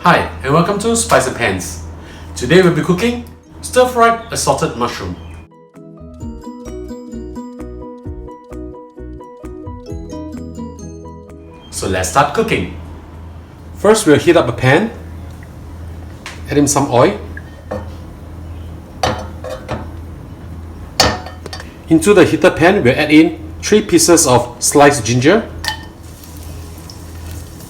Hi and welcome to Spicy Pans. Today we'll be cooking stir-fried assorted mushroom. So let's start cooking. First we'll heat up a pan, add in some oil. Into the heated pan we'll add in 3 pieces of sliced ginger.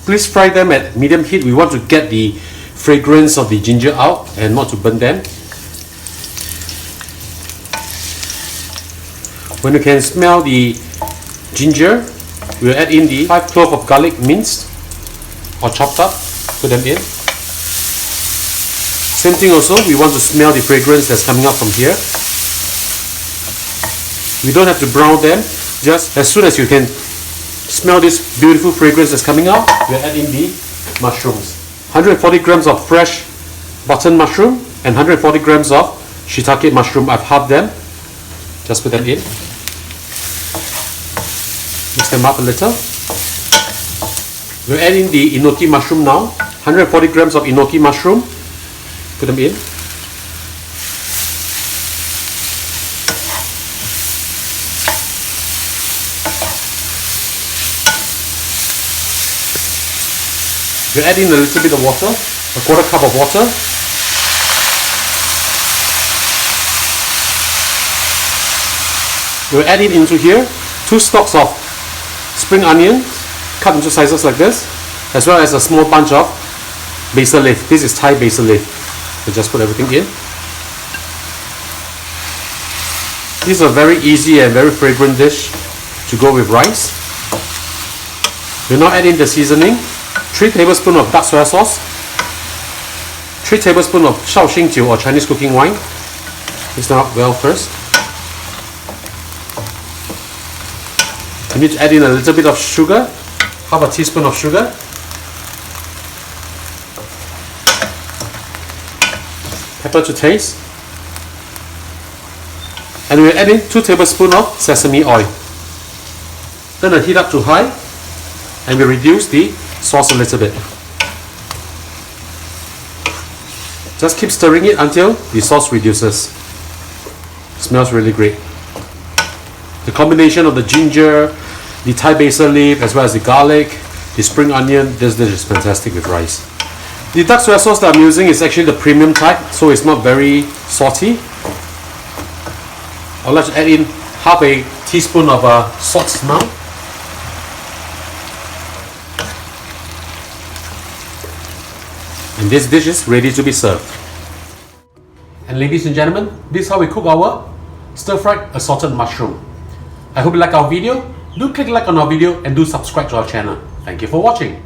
Please fry them at medium heat. We want to get the fragrance of the ginger out and not to burn them. When you can smell the ginger, we'll add in the 5 cloves of garlic minced or chopped up. Put them in. Same thing also, we want to smell the fragrance that's coming out from here. We don't have to brown them, just as soon as you can smell this beautiful fragrance that's coming out, we'll add in the mushrooms. 140 grams of fresh button mushroom and 140 grams of shiitake mushroom. I've halved them. Just put them in. Mix them up a little. We'll add in the enoki mushroom now. 140 grams of enoki mushroom. Put them in. We'll add in a little bit of water, a quarter cup of water. We'll add in into here 2 stalks of spring onion, cut into slices like this, as well as a small bunch of basil leaf. This is Thai basil leaf. We'll just put everything in. This is a very easy and very fragrant dish to go with rice. We'll now add in the seasoning. 3 tablespoons of dark soy sauce, 3 tablespoons of Shaoxing or Chinese cooking wine. Mix them up well first. You need to add in a little bit of sugar, half a teaspoon of sugar. Pepper to taste. And we'll add in 2 tablespoons of sesame oil. Turn the heat up to high and we reduce the sauce a little bit. Just keep stirring it until the sauce reduces. Smells really great. The combination of the ginger, the Thai basil leaf, as well as the garlic, the spring onion, this dish is fantastic with rice. The dark soy sauce that I'm using is actually the premium type, so it's not very salty. I'd like to add in half a teaspoon of salt now. And this dish is ready to be served. And ladies and gentlemen, this is how we cook our stir-fried assorted mushroom. I hope you like our video. Do click like on our video and do subscribe to our channel. Thank you for watching.